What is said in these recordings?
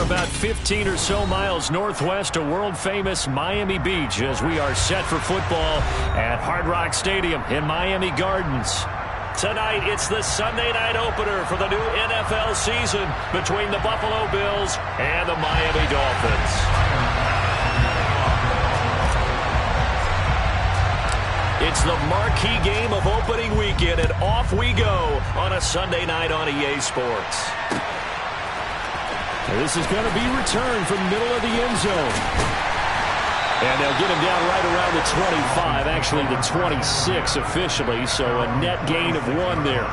about 15 or so miles northwest of world-famous Miami Beach as we are set for football at Hard Rock Stadium in Miami Gardens. Tonight, it's the Sunday night opener for the new NFL season between the Buffalo Bills and the Miami Dolphins. It's the marquee game of opening weekend, and off we go on a Sunday night on EA Sports. This is going to be returned from the middle of the end zone. And they'll get him down right around the 25, actually the 26 officially, so a net gain of 1 there.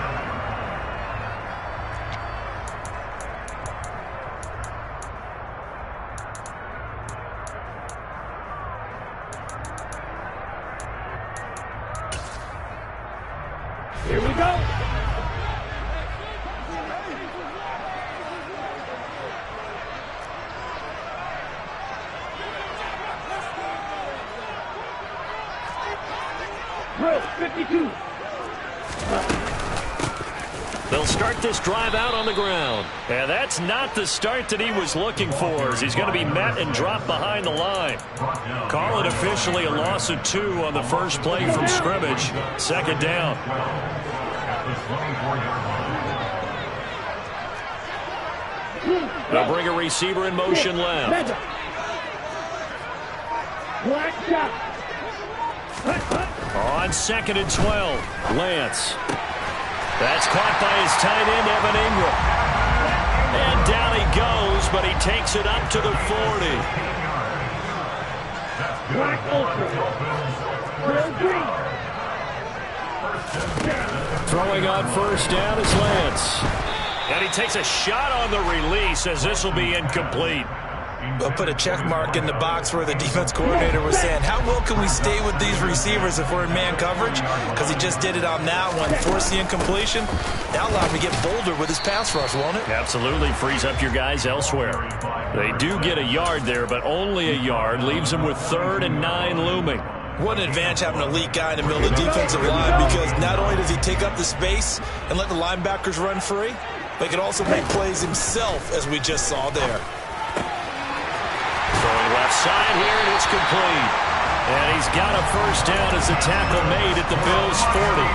Here we go. Drill 52. They'll start this drive out on the ground. And that's not the start that he was looking for, as he's going to be met and dropped behind the line. Call it officially a loss of 2 on the first play from scrimmage. Second down. They'll bring a receiver in motion left. On 2nd and 12, Lance. That's caught by his tight end, Evan Ingram. And down he goes, but he takes it up to the 40. Throwing on first down is Lance. And he takes a shot on the release, as this will be incomplete. We'll put a check mark in the box where the defense coordinator was saying, how well can we stay with these receivers if we're in man coverage? Because he just did it on that one, forced the incompletion. Now allow him to get bolder with his pass rush, won't it? Absolutely frees up your guys elsewhere. They do get a yard there, but only a yard. Leaves them with 3rd and 9 looming. What an advantage having an elite guy in the middle of the defensive line, because not only does he take up the space and let the linebackers run free, but he can also make plays himself, as we just saw there. Throwing left side here, and it's complete. And he's got a first down as the tackle made at the Bills' 40.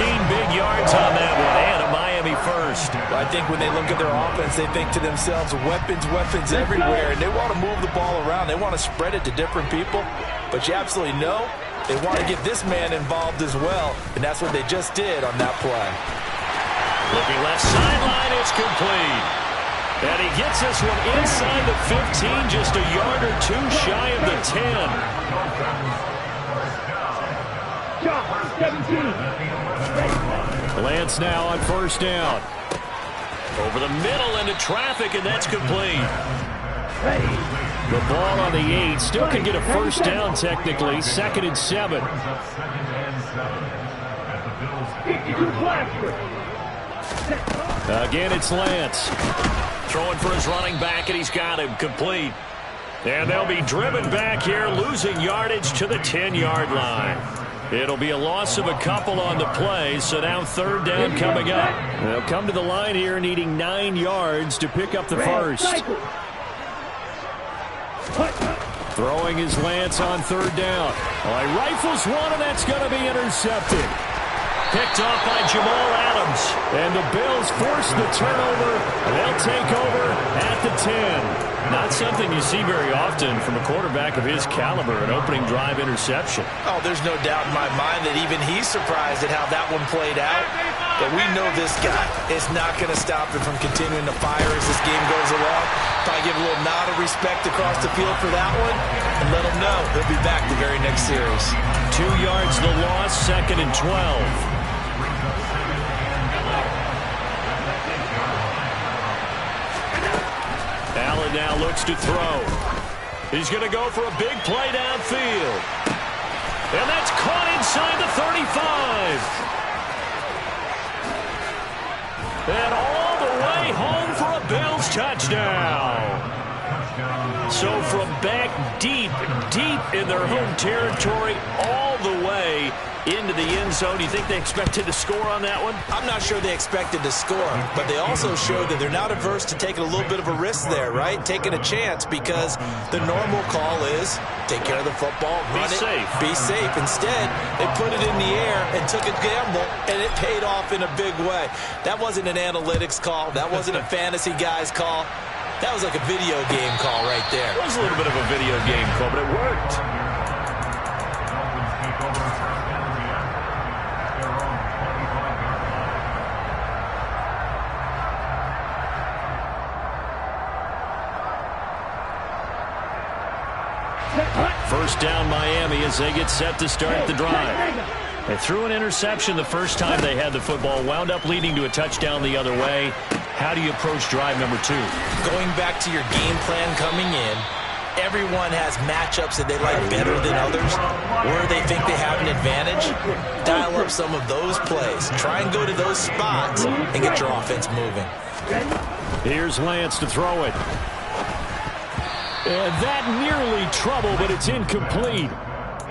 18 big yards on that one, and a Miami first. Well, I think when they look at their offense, they think to themselves, weapons everywhere, and they want to move the ball around. They want to spread it to different people, but you absolutely know they want to get this man involved as well, and that's what they just did on that play. Looking left sideline, it's complete. And he gets this one inside the 15, just a yard or 2 shy of the 10. 17. Lance now on first down. Over the middle into traffic, and that's complete. The ball on the 8. Still can get a first down technically. 2nd and 7. Again, it's Lance. Throwing for his running back, and he's got him complete. And they'll be driven back here, losing yardage to the 10-yard line. It'll be a loss of a couple on the play, so now 3rd down coming up. They'll come to the line here needing 9 yards to pick up the first. Throwing his Lance on 3rd down. Well, he rifles one, and that's going to be intercepted. Picked off by Jamal Adams. And the Bills force the turnover. They'll take over at the 10. Not something you see very often from a quarterback of his caliber, an opening drive interception. Oh, there's no doubt in my mind that even he's surprised at how that one played out. But we know this guy is not going to stop him from continuing to fire as this game goes along. Probably give a little nod of respect across the field for that one and let him know he'll be back the very next series. 2 yards the loss, 2nd and 12. Allen now looks to throw. He's going to go for a big play downfield. And that's caught inside the 35. And all the way home for a Bills touchdown. So from back deep in their home territory, all the way play into the end zone. Do you think they expected to score on that one? I'm not sure they expected to score, but they also showed that they're not averse to taking a little bit of a risk there, right? Taking a chance, because the normal call is take care of the football, run it, be safe. Instead, they put it in the air and took a gamble, and it paid off in a big way. That wasn't an analytics call. That wasn't a fantasy guy's call. That was like a video game call right there. It was a little bit of a video game call, but it worked. First down Miami as they get set to start the drive. They threw an interception the first time they had the football, wound up leading to a touchdown the other way. How do you approach drive number 2? Going back to your game plan coming in, everyone has matchups that they like better than others, where they think they have an advantage. Dial up some of those plays. Try and go to those spots and get your offense moving. Here's Lance to throw it. And that nearly trouble, but it's incomplete.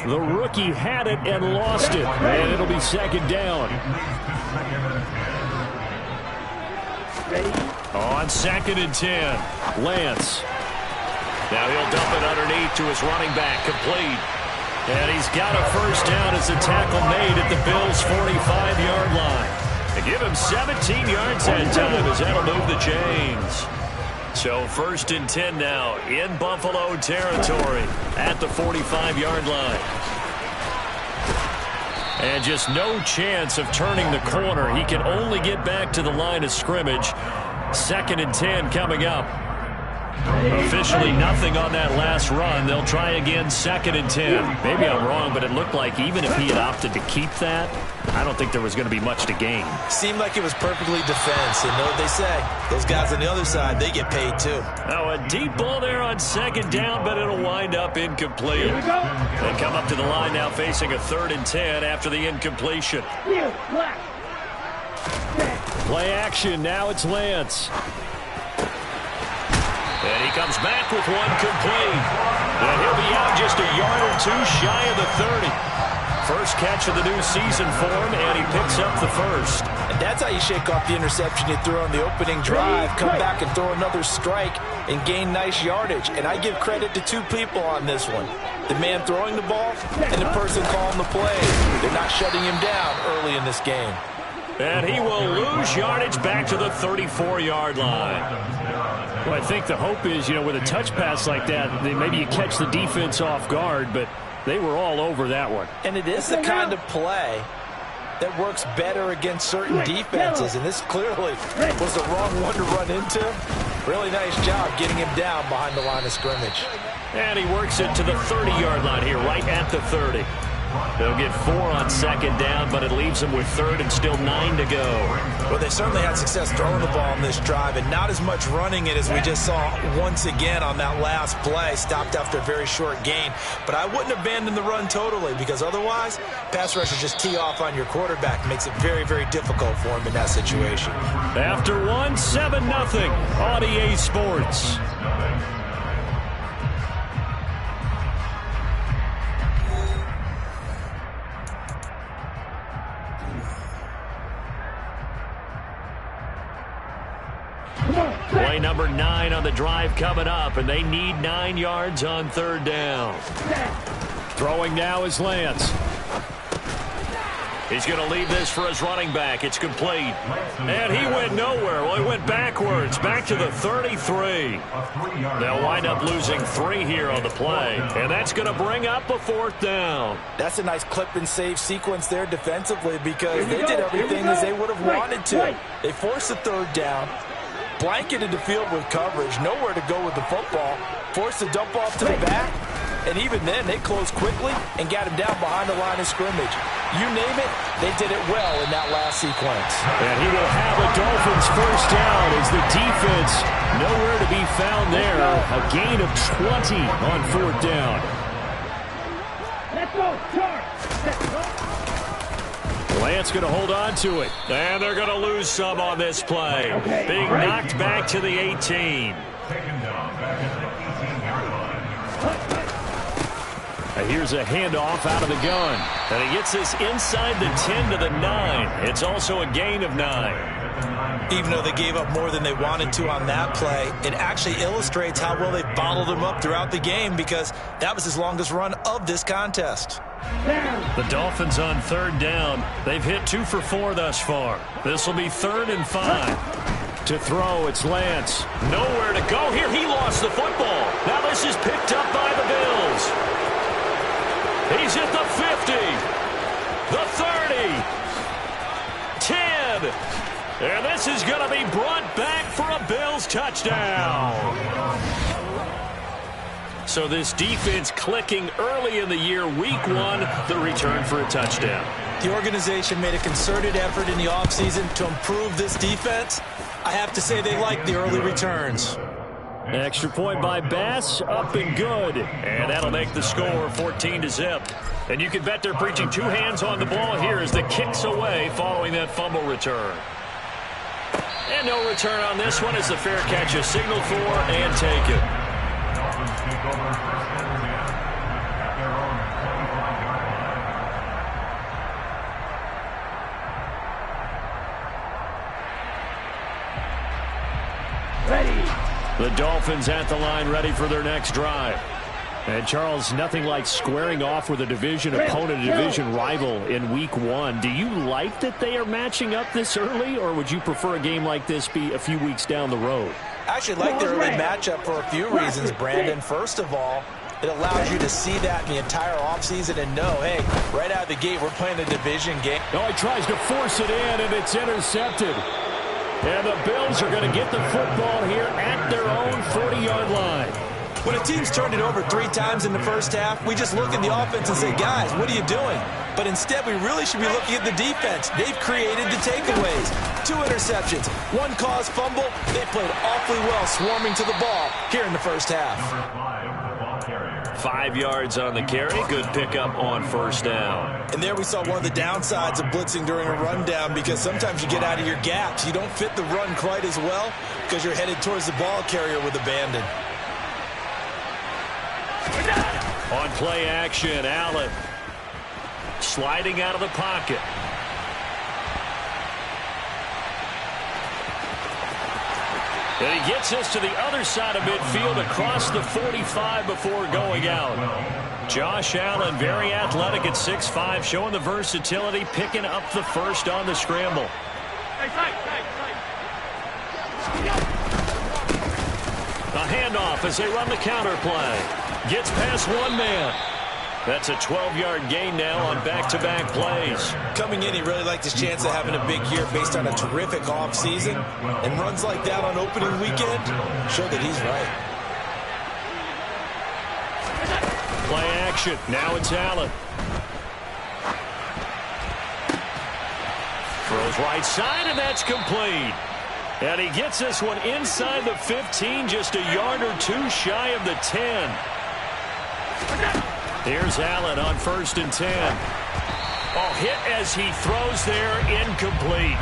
The rookie had it and lost it. And it'll be second down. On 2nd and 10, Lance. Now he'll dump it underneath to his running back, complete. And he's got a first down as the tackle made at the Bills' 45-yard line. They give him 17 yards that time as that'll move the chains. So 1st and 10 now in Buffalo territory at the 45-yard line. And just no chance of turning the corner. He can only get back to the line of scrimmage. 2nd and 10 coming up. Officially nothing on that last run. They'll try again 2nd and 10. Maybe I'm wrong, but it looked like even if he had opted to keep that, I don't think there was going to be much to gain. Seemed like it was perfectly defense. And know what they say? Those guys on the other side, they get paid too. Now a deep ball there on 2nd down, but it'll wind up incomplete. They come up to the line now facing a 3rd and 10 after the incompletion. Play action. Now it's Lance. And he comes back with one complete. And he'll be out just a yard or two shy of the 30. First catch of the new season for him, and he picks up the first. And that's how you shake off the interception you threw on the opening drive. Come back and throw another strike and gain nice yardage. And I give credit to 2 people on this one. The man throwing the ball and the person calling the play. They're not shutting him down early in this game. And he will lose yardage back to the 34-yard line. Well, I think the hope is, with a touch pass like that, maybe you catch the defense off guard, but they were all over that one. And it is the kind of play that works better against certain defenses, and this clearly was the wrong one to run into. Really nice job getting him down behind the line of scrimmage. And he works it to the 30-yard line here, right at the 30. They'll get 4 on 2nd down, but it leaves them with 3rd and still 9 to go. Well, they certainly had success throwing the ball on this drive, and not as much running it as we just saw once again on that last play. Stopped after a very short gain. But I wouldn't abandon the run totally, because otherwise, pass rushers just tee off on your quarterback. Makes it very, very difficult for him in that situation. After 1, 7-0 on EA Sports. Play number 9 on the drive coming up, and they need 9 yards on 3rd down. Throwing now is Lance. He's going to leave this for his running back. It's complete. And he went nowhere. Well, he went backwards, back to the 33. They'll wind up losing 3 here on the play, and that's going to bring up a 4th down. That's a nice clip and save sequence there defensively, because they did everything as they would have wanted to. They forced the 3rd down, blanketed the field with coverage, nowhere to go with the football, forced the dump off to the back, and even then they closed quickly and got him down behind the line of scrimmage. You name it, they did it well in that last sequence. And he will have a Dolphins first down as the defense nowhere to be found there. A gain of 20 on 4th down. Let's go, charge. Let's go. Lance going to hold on to it. And they're going to lose some on this play. Being knocked back to the 18. Here's a handoff out of the gun. And he gets this inside the 10 to the 9. It's also a gain of 9. Even though they gave up more than they wanted to on that play, it actually illustrates how well they bottled them up throughout the game because that was his longest run of this contest. The Dolphins on 3rd down. They've hit 2 for 4 thus far. This will be 3rd and 5. To throw, it's Lance. Nowhere to go here. He lost the football. Now this is picked up by the Bills. He's at the 50, the 30, 10. And this is going to be brought back for a Bills touchdown. So this defense clicking early in the year, week 1, the return for a touchdown. The organization made a concerted effort in the offseason to improve this defense. I have to say they like the early returns. Extra point by Bass, up and good. And that'll make the score 14-0. And you can bet they're preaching 2 hands on the ball here as the kick's away following that fumble return. And no return on this one as the fair catch is signaled for and taken. The Dolphins at the line ready for their next drive. And Charles, nothing like squaring off with a division opponent, a division rival in week 1. Do you like that they are matching up this early, or would you prefer a game like this be a few weeks down the road? I actually like the early matchup for a few reasons, Brandon. First of all, it allows you to see that in the entire offseason and know, hey, right out of the gate, we're playing a division game. Oh, he tries to force it in, and it's intercepted. And the Bills are going to get the football here at their own 40-yard line. When a team's turned it over 3 times in the first half, we just look at the offense and say, guys, what are you doing? But instead, we really should be looking at the defense. They've created the takeaways. 2 interceptions, 1 caused fumble. They played awfully well swarming to the ball here in the first half. 5 yards on the carry. Good pickup on 1st down. And there we saw one of the downsides of blitzing during a rundown because sometimes you get out of your gaps. You don't fit the run quite as well because you're headed towards the ball carrier with abandon. On play action, Allen sliding out of the pocket. And he gets us to the other side of midfield across the 45 before going out. Josh Allen, very athletic at 6'5", showing the versatility, picking up the first on the scramble. A handoff as they run the counter play. Gets past 1 man. That's a 12-yard gain now on back-to-back plays. Coming in, he really liked his chance of having a big year based on a terrific offseason. And runs like that on opening weekend show that he's right. Play action. Now it's Allen. Throws right side, and that's complete. And he gets this one inside the 15, just a yard or 2 shy of the 10. Here's Allen on 1st and 10. Oh, hit as he throws there, incomplete.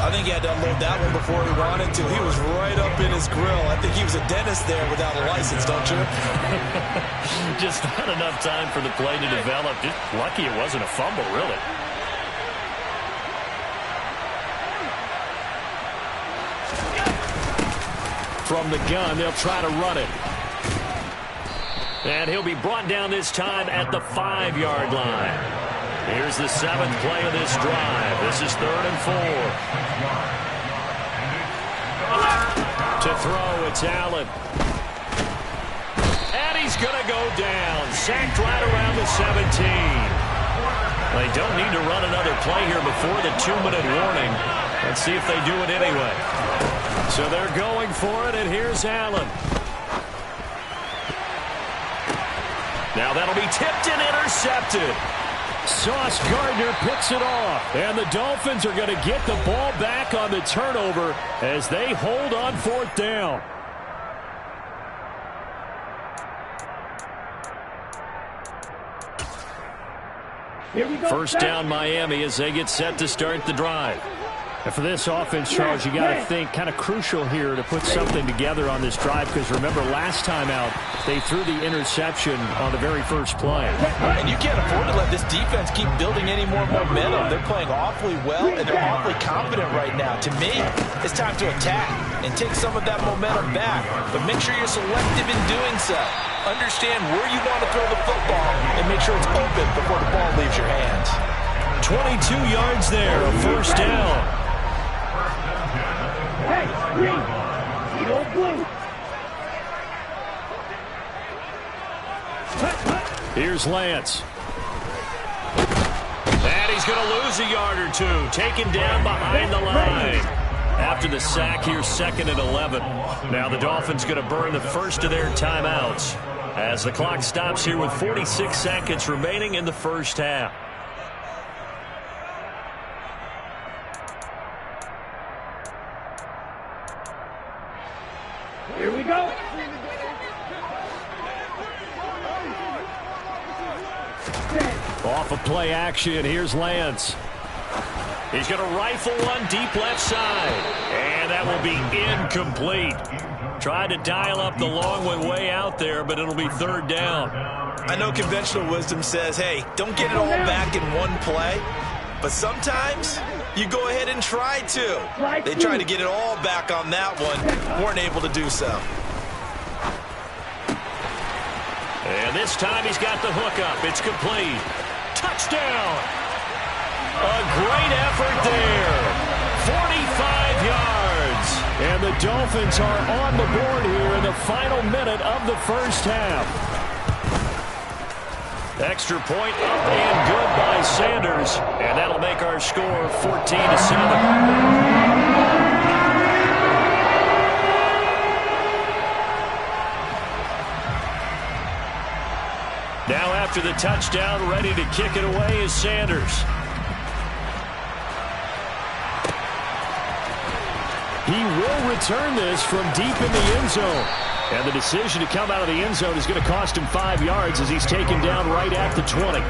I think he had to unload that one before he wanted to. He was right up in his grill. I think he was a dentist there without a license, don't you? Just not enough time for the play to develop. Just lucky it wasn't a fumble, really. From the gun, they'll try to run it. And he'll be brought down this time at the 5-yard line. Here's the 7th play of this drive. This is 3rd and 4. To throw, it's Allen. And he's going to go down. Sacked right around the 17. They don't need to run another play here before the 2-minute warning. Let's see if they do it anyway. So they're going for it, and here's Allen. Now that'll be tipped and intercepted. Sauce Gardner picks it off. And the Dolphins are going to get the ball back on the turnover as they hold on 4th down. Here we go. 1st down Miami as they get set to start the drive. And for this offense, Charles, you got to think kind of crucial here to put something together on this drive, because remember last time out they threw the interception on the very first play. And you can't afford to let this defense keep building any more momentum. They're playing awfully well, and they're awfully confident right now. To me, it's time to attack and take some of that momentum back. But make sure you're selective in doing so. Understand where you want to throw the football and make sure it's open before the ball leaves your hands. 22 yards there, a first down. Hey, green. Need old blue. Here's Lance. And he's going to lose a yard or two. Taken down behind the line. After the sack, here's 2nd and 11. Now the Dolphins going to burn the first of their timeouts as the clock stops here with 46 seconds remaining in the first half. Here we go. Off of play action, here's Lance. He's going to rifle one deep left side. And that will be incomplete. Tried to dial up the long one way out there, but it'll be 3rd down. I know conventional wisdom says, hey, don't get it all back in one play. But sometimes you go ahead and try to. They tried to get it all back on that one. Weren't able to do so. And this time he's got the hook up. It's complete. Touchdown. A great effort there. 45 yards. And the Dolphins are on the board here in the final minute of the first half. Extra point up and good by Sanders. And that'll make our score 14-7. Now after the touchdown, ready to kick it away is Sanders. He will return this from deep in the end zone. And the decision to come out of the end zone is going to cost him 5 yards as he's taken down right at the 20.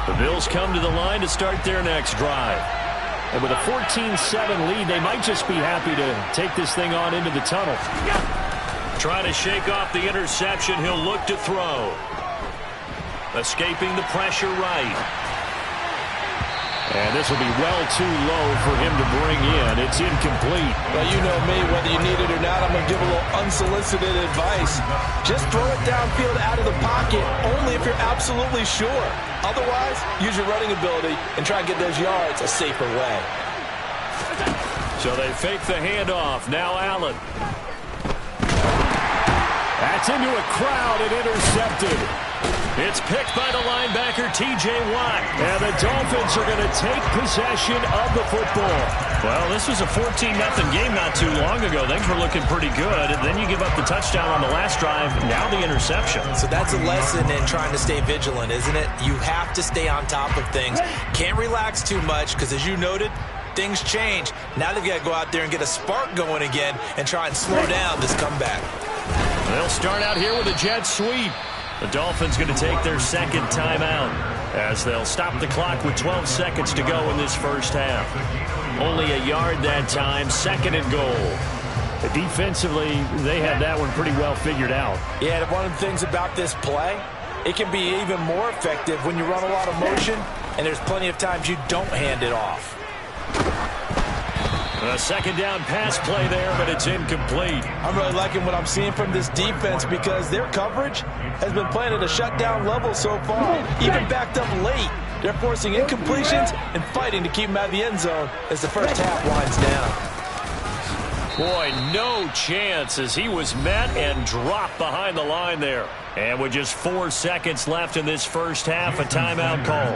The Bills come to the line to start their next drive. And with a 14-7 lead, they might just be happy to take this thing on into the tunnel. Trying to shake off the interception, he'll look to throw. Escaping the pressure right. And this will be well too low for him to bring in. It's incomplete. Well, you know me, whether you need it or not, I'm going to give a little unsolicited advice. Just throw it downfield out of the pocket, only if you're absolutely sure. Otherwise, use your running ability and try and get those yards a safer way. So they fake the handoff. Now Allen. That's into a crowd and intercepted. It's picked by the linebacker, T.J. Watt. And the Dolphins are going to take possession of the football. Well, this was a 14-0 game not too long ago. Things were looking pretty good. And then you give up the touchdown on the last drive. Now the interception. So that's a lesson in trying to stay vigilant, isn't it? You have to stay on top of things. Can't relax too much because, as you noted, things change. Now they've got to go out there and get a spark going again and try and slow down this comeback. They'll start out here with a jet sweep. The Dolphins going to take their second timeout as they'll stop the clock with 12 seconds to go in this first half. Only a yard that time, 2nd and goal. Defensively, they had that one pretty well figured out. Yeah, and one of the things about this play, it can be even more effective when you run a lot of motion, and there's plenty of times you don't hand it off. A 2nd down pass play there, but it's incomplete. I'm really liking what I'm seeing from this defense because their coverage has been playing at a shutdown level so far. Even backed up late, they're forcing incompletions and fighting to keep them out of the end zone as the first half winds down. Boy, no chance as he was met and dropped behind the line there. And with just 4 seconds left in this first half, a timeout call.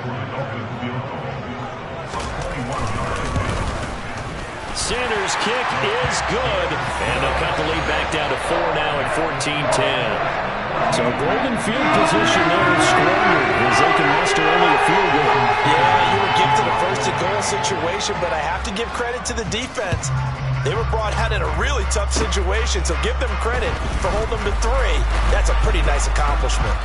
Sanders' kick is good, and they'll cut the lead back down to 4 now at 14-10. So golden field position there squandered as they can muster only a field goal. Yeah, you were gifted a first-and-goal situation, but I have to give credit to the defense. They were brought out in a really tough situation, so give them credit for holding them to 3. That's a pretty nice accomplishment.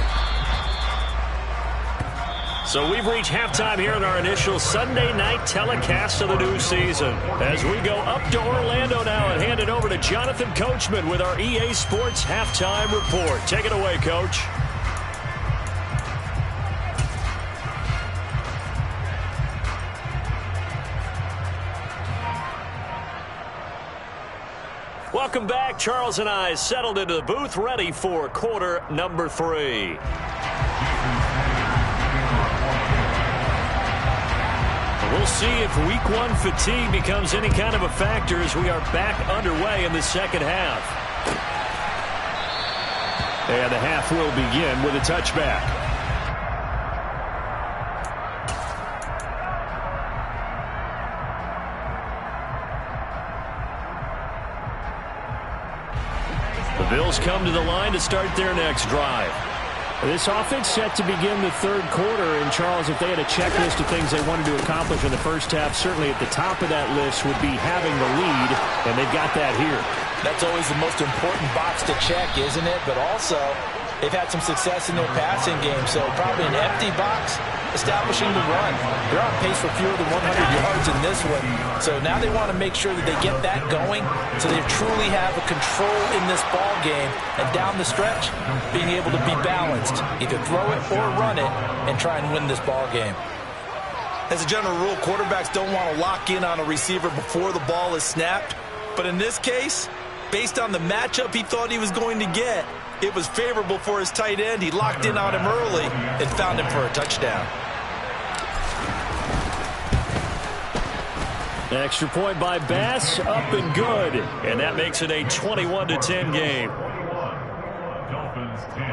So we've reached halftime here in our initial Sunday night telecast of the new season. As we go up to Orlando now and hand it over to Jonathan Coachman with our EA Sports Halftime Report. Take it away, Coach. Welcome back. Charles and I settled into the booth, ready for quarter number 3. We'll see if week 1 fatigue becomes any kind of a factor as we are back underway in the second half. And the half will begin with a touchback. The Bills come to the line to start their next drive. This offense set to begin the third quarter. And, Charles, if they had a checklist of things they wanted to accomplish in the first half, certainly at the top of that list would be having the lead, and they've got that here. That's always the most important box to check, isn't it? But also, they've had some success in their passing game, so probably an empty box establishing the run. They're on pace for fewer than 100 yards in this one. So now they want to make sure that they get that going so they truly have a control in this ball game. And down the stretch, being able to be balanced. Either throw it or run it and try and win this ball game. As a general rule, quarterbacks don't want to lock in on a receiver before the ball is snapped. But in this case, based on the matchup he thought he was going to get, it was favorable for his tight end. He locked in on him early and found him for a touchdown. Extra point by Bass, up and good. And that makes it a 21-10 game. Dolphins 10.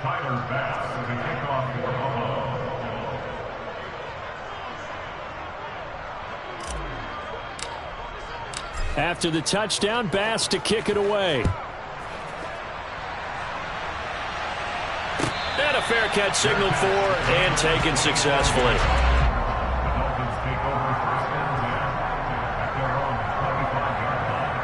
Tyler Bass with a kickoff for Buffalo. After the touchdown, Bass to kick it away. And a fair catch signaled for and taken successfully. The Dolphins take over first and 10 at their own 25-yard line.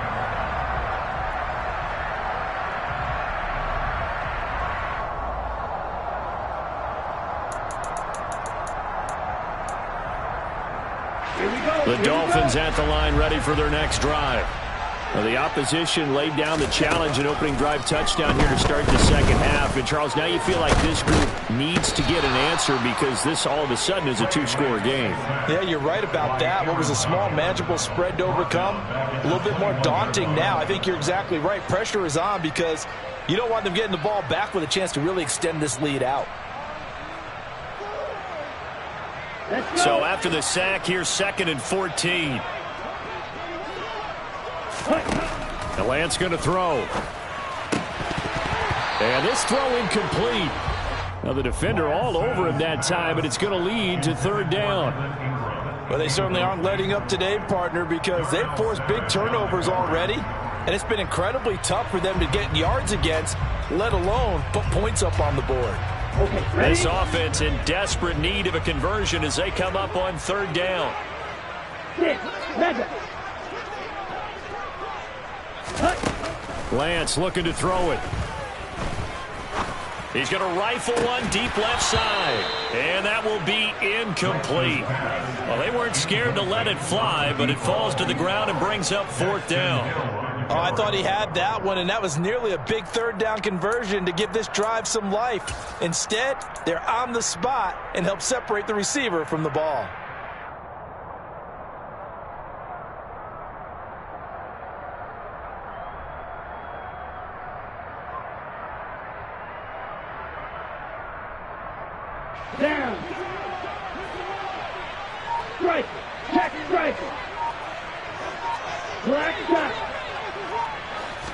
Here we go. The Dolphins at the line ready for their next drive. Well, the opposition laid down the challenge and opening drive touchdown here to start the second half. And, Charles, now you feel like this group needs to get an answer because this all of a sudden is a 2-score game. Yeah, you're right about that. What was a small, manageable spread to overcome, a little bit more daunting now. I think you're exactly right. Pressure is on because you don't want them getting the ball back with a chance to really extend this lead out. So after the sack, here's 2nd and 14. And Lance going to throw. And this throw incomplete. Now the defender all over him that time, but it's going to lead to 3rd down. Well, they certainly aren't letting up today, partner, because they've forced big turnovers already. And it's been incredibly tough for them to get yards against, let alone put points up on the board. Okay, This offense in desperate need of a conversion as they come up on 3rd down. 6, 7. Lance looking to throw it. He's going to rifle one deep left side. And that will be incomplete. Well, they weren't scared to let it fly, but it falls to the ground and brings up 4th down. Oh, I thought he had that one, and that was nearly a big 3rd down conversion to give this drive some life. Instead, they're on the spot and help separate the receiver from the ball. Down. Strike. Check strike. Black shot.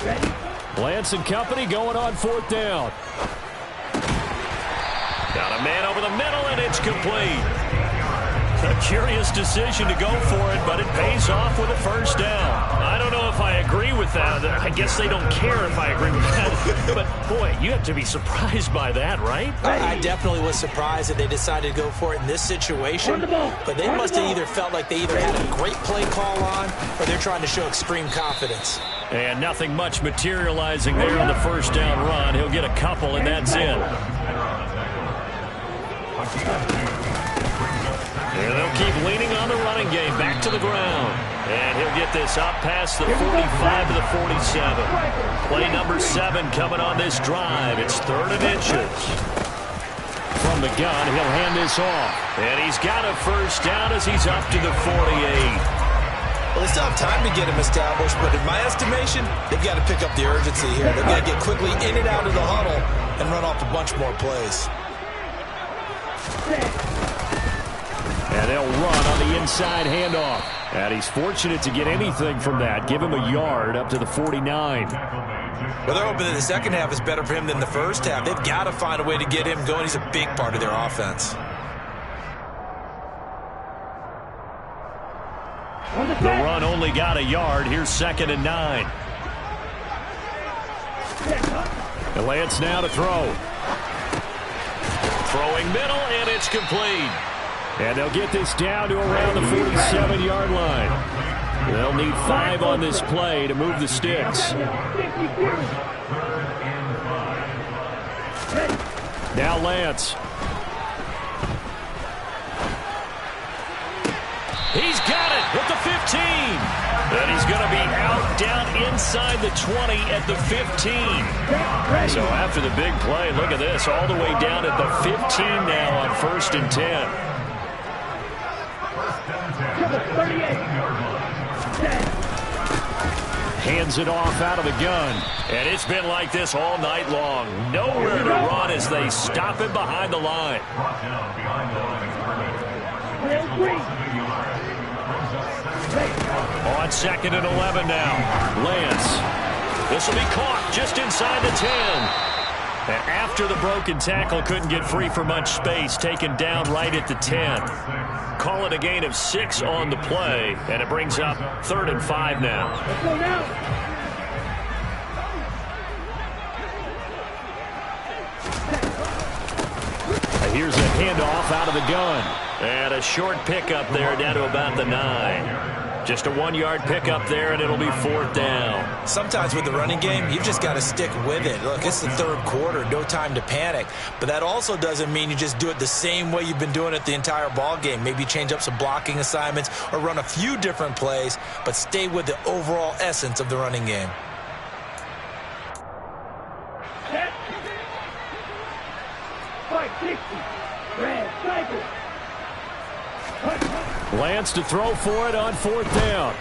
Ready? Lance and company going on 4th down. Got a man over the middle, and it's complete. Curious decision to go for it, but it pays off with a first down. I don't know if I agree with that. I guess they don't care if I agree with that. But, boy, you have to be surprised by that, right? I definitely was surprised that they decided to go for it in this situation. But they must have either felt like they either had a great play call on or they're trying to show extreme confidence. And nothing much materializing there on the first down run. He'll get a couple, and that's it. And they'll keep leaning on the running game. Back to the ground. And he'll get this up past the 45 to the 47. Play number 7 coming on this drive. It's 3rd and inches. From the gun, he'll hand this off. And he's got a first down as he's up to the 48. Well, they still have time to get him established, but in my estimation, they've got to pick up the urgency here. They've got to get quickly in and out of the huddle and run off a bunch more plays. And they'll run on the inside handoff. And he's fortunate to get anything from that. Give him a yard up to the 49. Well, they're hoping that the second half is better for him than the first half. They've got to find a way to get him going. He's a big part of their offense. The run only got a yard. Here's 2nd and 9. And Lance now to throw. Throwing middle, and it's complete. And they'll get this down to around the 47-yard line. They'll need 5 on this play to move the sticks. Now Lance. He's got it at the 15. And he's going to be out down inside the 20 at the 15. So after the big play, look at this, all the way down at the 15 now on 1st and 10. Hands it off out of the gun. And it's been like this all night long. Nowhere to run as they stop him behind the line. On 2nd and 11 now. Lance. This will be caught just inside the 10. And after the broken tackle, couldn't get free for much space. Taken down right at the 10. Call it a gain of 6 on the play. And it brings up 3rd and 5 now. Let's go now. Here's a handoff out of the gun. And a short pickup there down to about the 9. Just a 1-yard pickup there, and it'll be 4th down. Sometimes with the running game, you've just got to stick with it. Look, it's the 3rd quarter, no time to panic. But that also doesn't mean you just do it the same way you've been doing it the entire ball game. Maybe change up some blocking assignments or run a few different plays, but stay with the overall essence of the running game. Set. 560. Red cycle. Lance to throw for it on 4th down.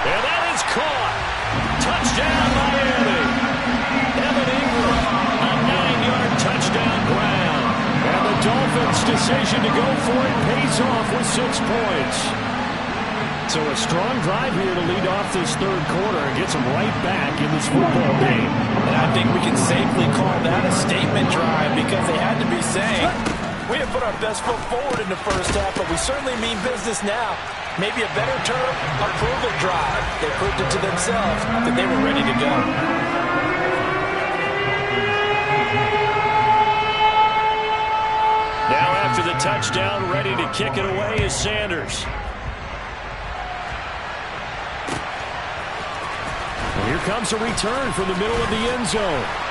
And that is caught. Touchdown, Miami. Evan Ingram, a 9-yard touchdown grab. And the Dolphins' decision to go for it pays off with 6 points. So a strong drive here to lead off this 3rd quarter and gets them right back in this football game. And I think we can safely call that a statement drive because they had to be saying, we have put our best foot forward in the first half, but we certainly mean business now. Maybe a better term, a prove-it drive. They proved it to themselves that they were ready to go. Now after the touchdown, ready to kick it away is Sanders. And here comes a return from the middle of the end zone.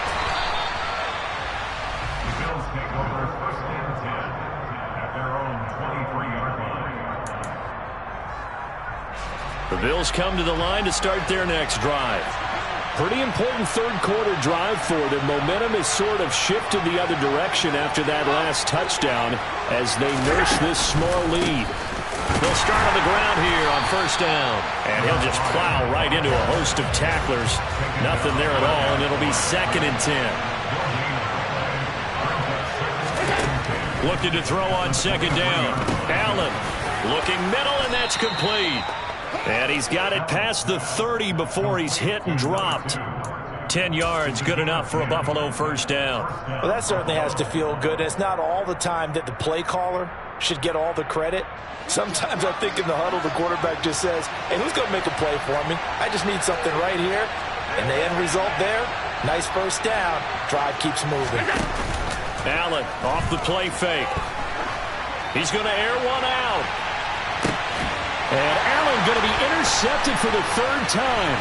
The Bills come to the line to start their next drive. Pretty important 3rd quarter drive for them. Momentum has sort of shifted the other direction after that last touchdown as they nurse this small lead. They'll start on the ground here on 1st down. And he'll just plow right into a host of tacklers. Nothing there at all, and it'll be 2nd and 10. Looking to throw on 2nd down. Allen looking middle, and that's complete. And he's got it past the 30 before he's hit and dropped. 10 yards, good enough for a Buffalo 1st down. Well, that certainly has to feel good. It's not all the time that the play caller should get all the credit. Sometimes I think in the huddle, the quarterback just says, hey, who's going to make a play for me? I just need something right here. And the end result there, nice first down. Drive keeps moving. Allen off the play fake. He's going to air one out. And Allen going to be intercepted for the third time.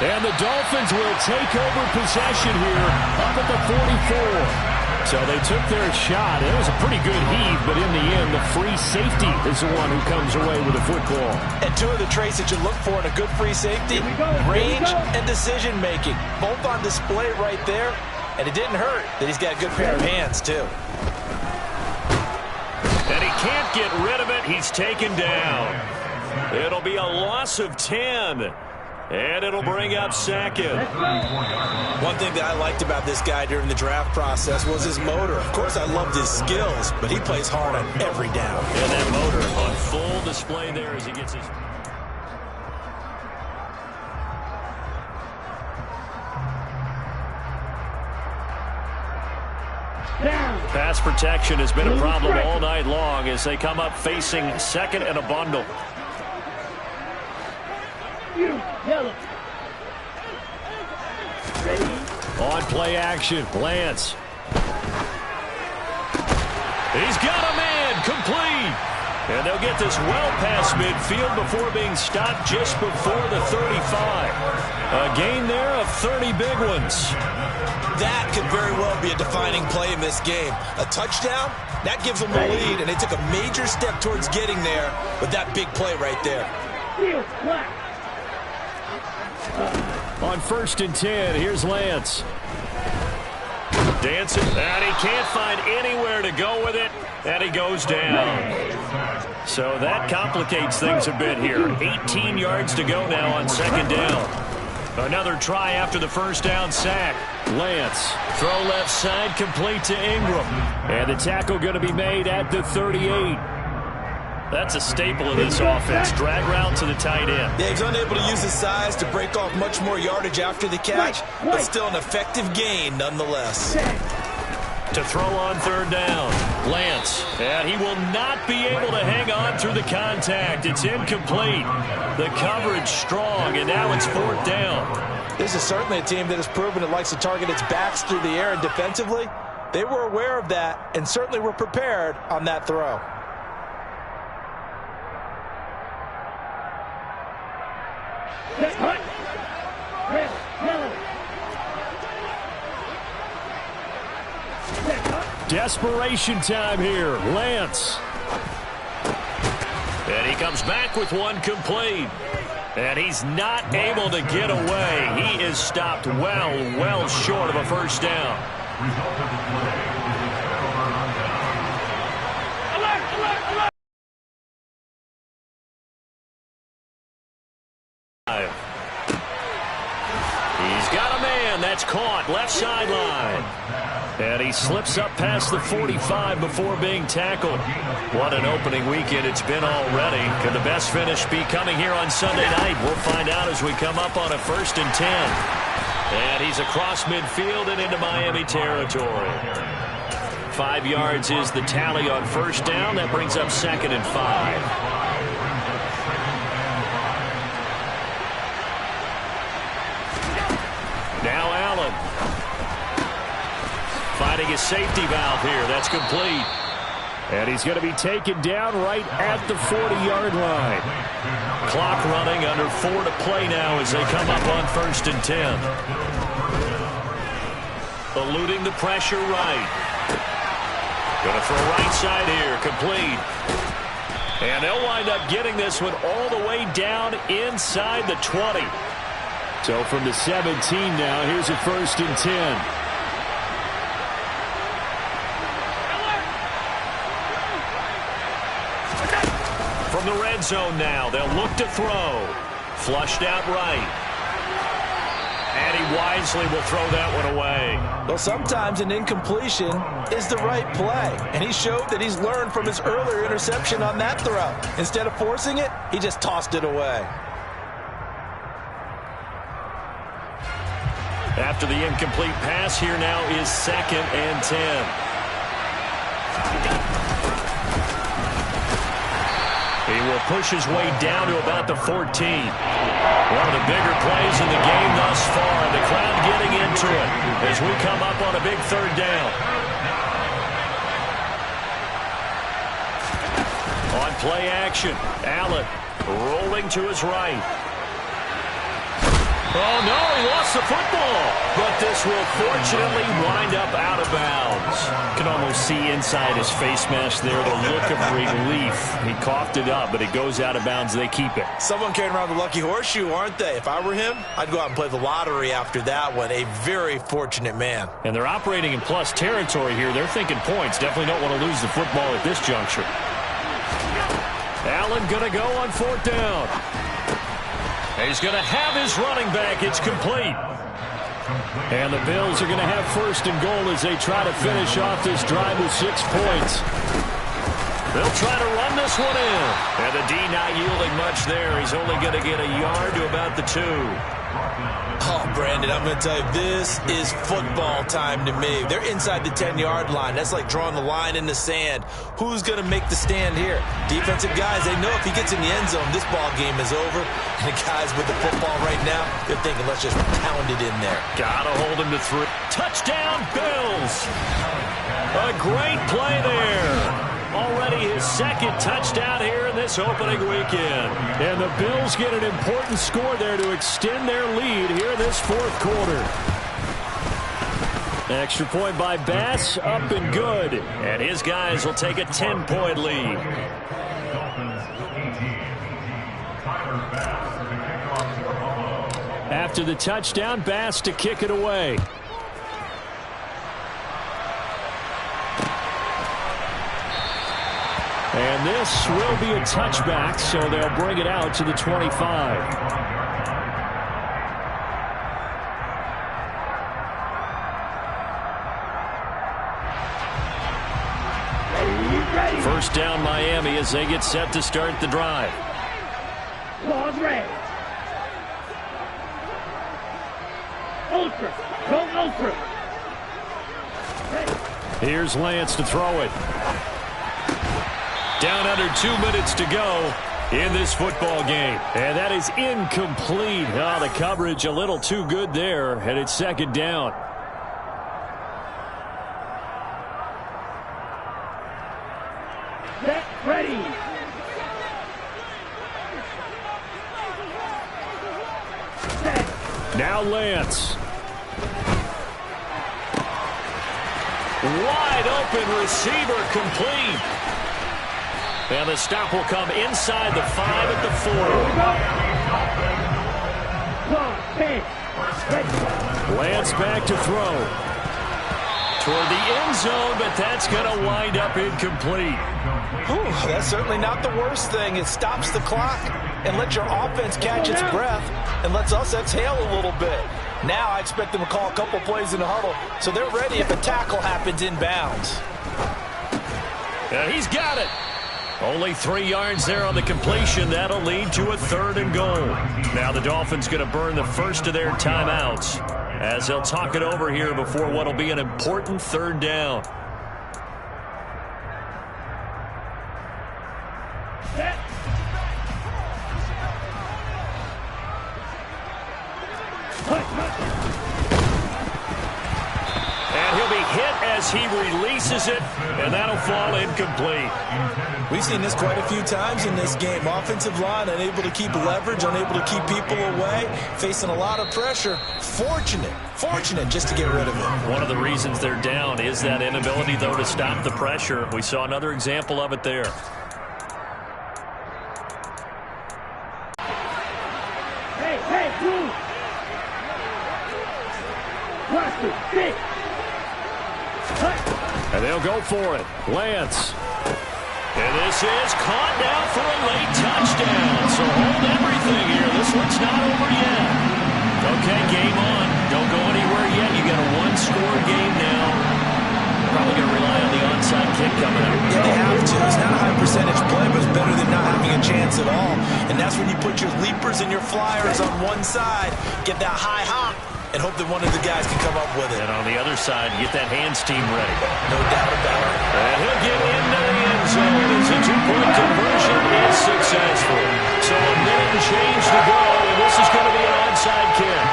And the Dolphins will take over possession here up at the 44. So they took their shot. It was a pretty good heave, but in the end, the free safety is the one who comes away with the football. And two of the traits that you look for in a good free safety, range and decision-making. Both on display right there. And it didn't hurt that he's got a good pair of hands, too. And he can't get rid of it. He's taken down. It'll be a loss of 10. And it'll bring up Sackett. One thing that I liked about this guy during the draft process was his motor. Of course, I loved his skills, but he plays hard on every down. And that motor on full display there as he gets his... Pass protection has been a problem all night long as they come up facing second and a bundle. On play action, Lance. He's got a man, complete. And they'll get this well past midfield before being stopped just before the 35. A gain there of 30 big ones. That could very well be a defining play in this game. A touchdown, that gives them the lead, and they took a major step towards getting there with that big play right there. On 1st and 10, here's Lance. Dancing, and he can't find anywhere to go with it, and he goes down. So that complicates things a bit here. 18 yards to go now on 2nd down. Another try after the first down sack. Lance, throw left side, complete to Ingram. And the tackle going to be made at the 38. That's a staple of this offense. Drag route to the tight end. Yeah, he's unable to use his size to break off much more yardage after the catch, but still an effective gain nonetheless. To throw on 3rd down, Lance. And he will not be able to hang on through the contact. It's incomplete. The coverage strong, and now it's 4th down. This is certainly a team that has proven it likes to target its backs through the air, and defensively, they were aware of that and certainly were prepared on that throw. Desperation time here. Lance. And he comes back with one complete. And he's not able to get away. He is stopped well short of a first down. He's got a man. That's caught. Left sideline. And he slips up past the 45 before being tackled. What an opening weekend it's been already. Could the best finish be coming here on Sunday night? We'll find out as we come up on a 1st and 10. And he's across midfield and into Miami territory. 5 yards is the tally on 1st down. That brings up 2nd and 5. Now Allen. Finding his safety valve here. That's complete. And he's going to be taken down right at the 40-yard line. Clock running, under 4 to play now as they come up on 1st and 10. Eluding the pressure right. Going to throw right side here. Complete. And they'll wind up getting this one all the way down inside the 20. So from the 17 now, here's a 1st and 10. From the red zone now, they'll look to throw. Flushed out right. And he wisely will throw that one away. Well, sometimes an incompletion is the right play. And he showed that he's learned from his earlier interception on that throw. Instead of forcing it, he just tossed it away. After the incomplete pass, here now is 2nd and 10. He will push his way down to about the 14. One of the bigger plays in the game thus far. The crowd getting into it as we come up on a big 3rd down. On play action, Allen rolling to his right. Oh, no, he lost the football. But this will fortunately wind up out of bounds. You can almost see inside his face mask there the look of relief. He coughed it up, but it goes out of bounds. They keep it. Someone carrying around the lucky horseshoe, aren't they? If I were him, I'd go out and play the lottery after that one. A very fortunate man. And they're operating in plus territory here. They're thinking points. Definitely don't want to lose the football at this juncture. Allen going to go on 4th down. He's going to have his running back. It's complete. And the Bills are going to have 1st and goal as they try to finish off this drive with 6 points. They'll try to run this one in. And the D not yielding much there. He's only going to get a yard to about the 2. Oh, Brandon, I'm going to tell you, this is football time to me. They're inside the 10-yard line. That's like drawing the line in the sand. Who's going to make the stand here? Defensive guys, they know if he gets in the end zone, this ball game is over. And the guys with the football right now, they're thinking, let's just pound it in there. Got to hold him to 3. Touchdown, Bills! A great play there. Already his 2nd touchdown here in this opening weekend. And the Bills get an important score there to extend their lead here in this 4th quarter. Extra point by Bass, up and good. And his guys will take a 10-point lead. After the touchdown, Bass to kick it away. And this will be a touchback, so they'll bring it out to the 25. First down, Miami, as they get set to start the drive. Ball's red. Ultra. Go ultra. Here's Lance to throw it. Down under 2 minutes to go in this football game. And that is incomplete. Oh, the coverage a little too good there, and it's 2nd down. Set, ready. Set. Now Lance. Wide open receiver, complete. And the stop will come inside the 5 at the 4. Lance back to throw. Toward the end zone, but that's going to wind up incomplete. Whew, that's certainly not the worst thing. It stops the clock and lets your offense catch its breath and lets us exhale a little bit. Now I expect them to call a couple plays in the huddle so they're ready if a tackle happens inbounds. He's got it. Only 3 yards there on the completion. That'll lead to a 3rd and goal. Now the Dolphins going to burn the first of their timeouts as they'll talk it over here before what will be an important 3rd down. And he'll be hit as he releases it, and that'll fall incomplete. We've seen this quite a few times in this game. Offensive line unable to keep leverage, unable to keep people away, facing a lot of pressure. Fortunate just to get rid of it. One of the reasons they're down is that inability, though, to stop the pressure. We saw another example of it there. Hey, move. Watch the stick. And they'll go for it. Lance. And this is caught now for a late touchdown. So hold everything here. This one's not over yet. Okay, game on. Don't go anywhere yet. You got a one-score game now. Probably going to rely on the onside kick coming up. Yeah, they have to. It's not a high percentage play, but it's better than not having a chance at all. And that's when you put your leapers and your flyers on one side, get that high hop, and hope that one of the guys can come up with it. And on the other side, get that hands team ready. No doubt about it. And he'll get into the end zone as a two-point conversion is successful. So a minute and change to go, and this is going to be an onside kick.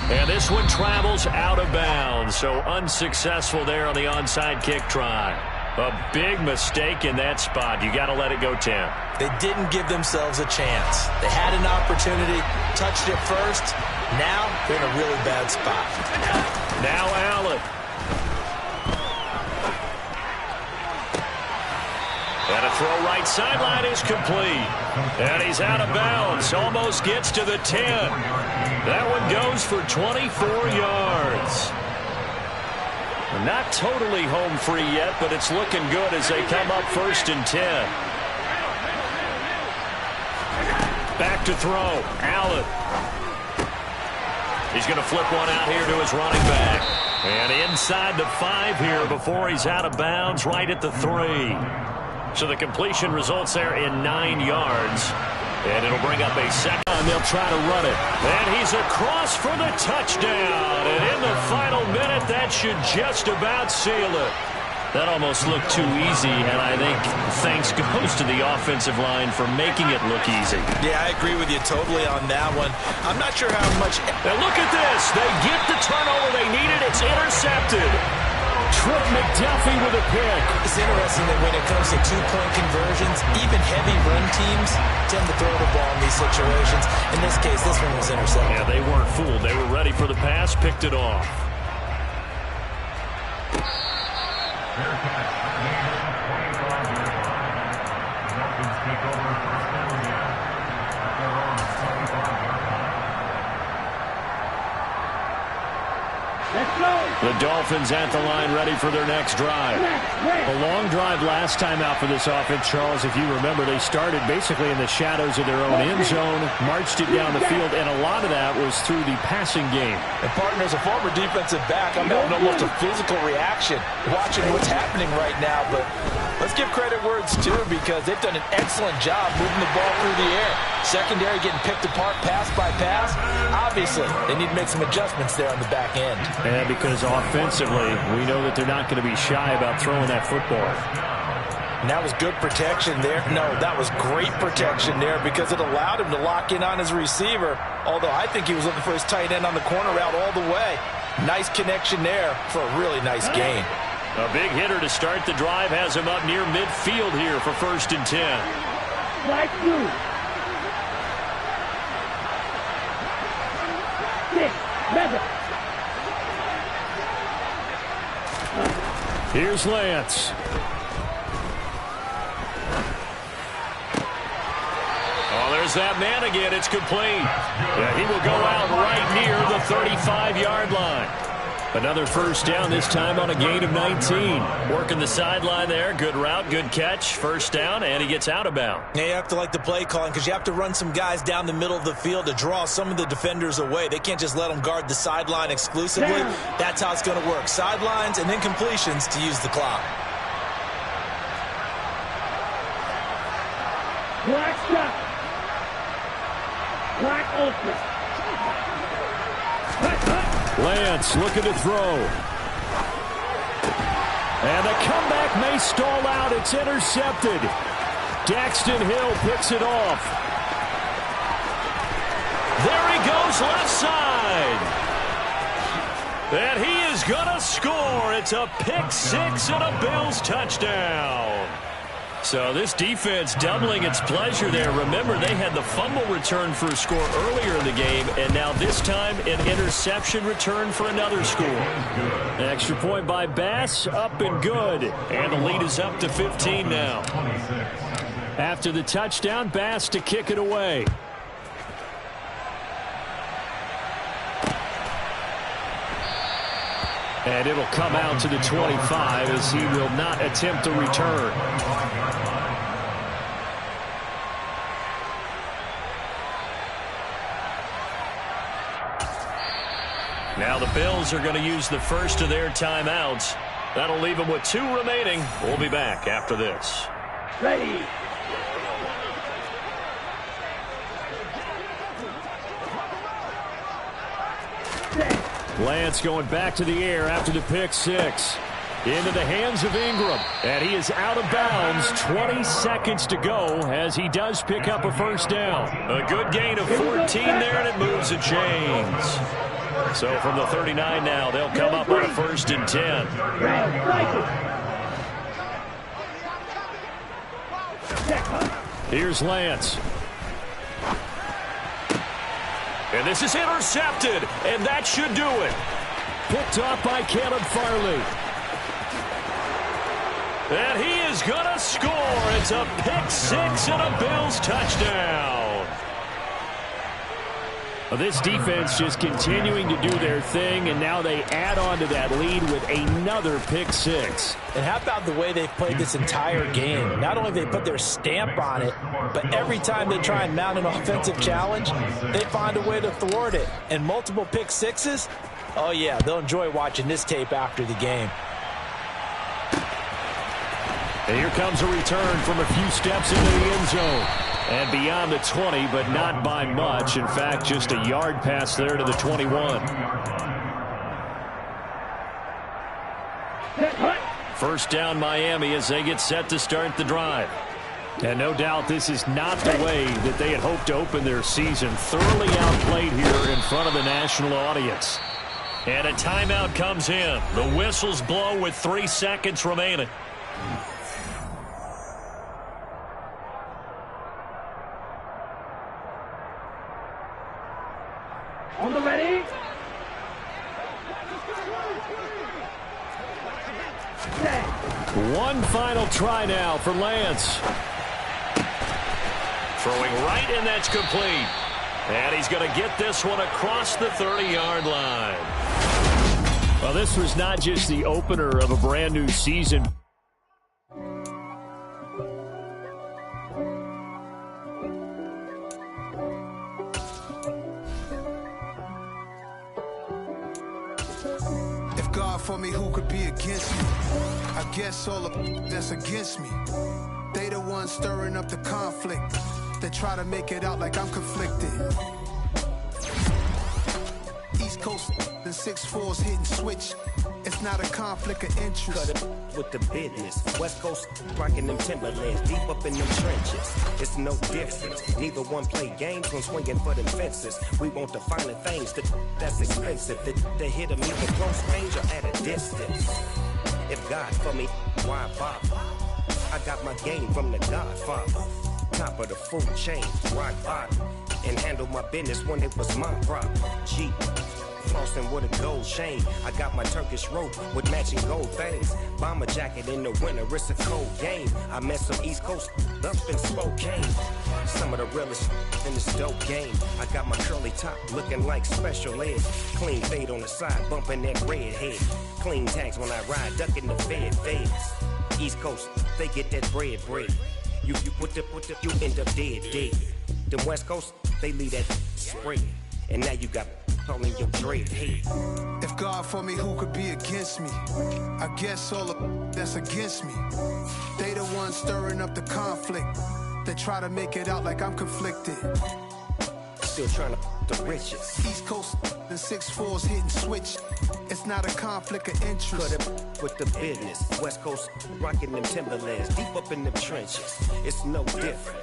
And this one travels out of bounds, so unsuccessful there on the onside kick try. A big mistake in that spot. You got to let it go, Tim. They didn't give themselves a chance. They had an opportunity, touched it first. Now they're in a really bad spot. Now Allen. And a throw right sideline is complete. And he's out of bounds. Almost gets to the 10. That one goes for 24 yards. Not totally home free yet, but it's looking good as they come up 1st and 10. Back to throw. Allen. He's going to flip one out here to his running back. And inside the 5 here before he's out of bounds, right at the 3. So the completion results there in 9 yards. And it'll bring up a second. They'll try to run it. And he's across for the touchdown. And in the final minute, that should just about seal it. That almost looked too easy, and I think thanks goes to the offensive line for making it look easy. Yeah, I agree with you totally on that one. I'm not sure how much... And look at this. They get the turnover they needed. It's intercepted. Trent McDuffie with a pick. It's interesting that when it comes to two-point conversions, even heavy run teams tend to throw the ball in these situations. In this case, this one was intercepted. Yeah, they weren't fooled. They were ready for the pass, picked it off. The Dolphins at the line ready for their next drive. A long drive last time out for this offense, Charles. If you remember, they started basically in the shadows of their own end zone, marched it down the field, and a lot of that was through the passing game. And partner, as a former defensive back, I'm having almost a physical reaction watching what's happening right now. But let's give credit where it's due because they've done an excellent job moving the ball through the air. Secondary getting picked apart pass by pass. Obviously, they need to make some adjustments there on the back end. And because offensively, we know that they're not going to be shy about throwing that football. And that was good protection there. No, that was great protection there because it allowed him to lock in on his receiver. Although I think he was looking for his tight end on the corner route all the way. Nice connection there for a really nice gain. A big hitter to start the drive has him up near midfield here for 1st and 10. Right through. 6, 7. Here's Lance. Oh, there's that man again. It's complete. Yeah, he will go out right near the 35-yard line. Another first down, this time on a gain of 19. Working the sideline there. Good route, good catch. First down, and he gets out of bounds. Yeah, you have to like the play calling because you have to run some guys down the middle of the field to draw some of the defenders away. They can't just let them guard the sideline exclusively. That's how it's going to work. Sidelines and then completions to use the clock. Black stop. Black ultra. Lance looking to throw. And the comeback may stall out. It's intercepted. Daxton Hill picks it off. There he goes left side. And he is going to score. It's a pick six and a Bills touchdown. So this defense doubling its pleasure there. Remember, they had the fumble return for a score earlier in the game, and now this time an interception return for another score. An extra point by Bass, up and good. And the lead is up to 15 now. After the touchdown, Bass to kick it away. And it'll come out to the 25 as he will not attempt a return. Now the Bills are going to use the first of their timeouts. That'll leave them with 2 remaining. We'll be back after this. Ready. Lance going back to the air after the pick six. Into the hands of Ingram. And he is out of bounds. 20 seconds to go as he does pick up a first down. A good gain of 14 there, and it moves the chains. So from the 39 now, they'll come up on a 1st and 10. Here's Lance. And this is intercepted, and that should do it. Picked off by Caleb Farley. And he is going to score. It's a pick six and a Bills touchdown. Well, this defense just continuing to do their thing, and now they add on to that lead with another pick six. And how about the way they've played this entire game? Not only have they put their stamp on it, but every time they try and mount an offensive challenge, they find a way to thwart it. And multiple pick sixes? Oh, yeah, they'll enjoy watching this tape after the game. And here comes a return from a few steps into the end zone. And beyond the 20, but not by much. In fact, just a yard pass there to the 21. First down Miami as they get set to start the drive. And no doubt this is not the way that they had hoped to open their season. Thoroughly outplayed here in front of the national audience. And a timeout comes in. The whistles blow with 3 seconds remaining. On the ready. One final try now for Lance. Throwing right, and that's complete. And he's going to get this one across the 30-yard line. Well, this was not just the opener of a brand new season. For me, who could be against me? I guess all of that's against me. They the ones stirring up the conflict. They try to make it out like I'm conflicted. East Coast and 6'4s hitting switch. It's not a conflict of interest. Cut it with the business. West Coast rocking them Timberlands deep up in them trenches. It's no difference. Neither one play games when swinging for them fences. We want the finer things that's expensive. The hit them either close range or at a distance. If God for me, why bother? I got my game from the Godfather. Top of the food chain, rock bottom. And handle my business when it was my problem. G. Flossing with a gold chain. I got my Turkish rope with matching gold things. Bomber jacket in the winter, it's a cold game. I met some East Coast up in Spokane. Some of the realest in this dope game. I got my curly top looking like special ed. Clean fade on the side, bumping that red head. Clean tags when I ride, ducking the fades. East Coast, they get that bread. You put the, you end up dead. Them West Coast, they leave that spread. And now you got all in your dread head. If God for me, who could be against me? I guess all of that's against me. They the ones stirring up the conflict. They try to make it out like I'm conflicted. Still trying to the riches. East Coast and 6'4s hitting switch. It's not a conflict of interest. Cut it with the business. West Coast rocking them Timberlands deep up in them trenches. It's no different.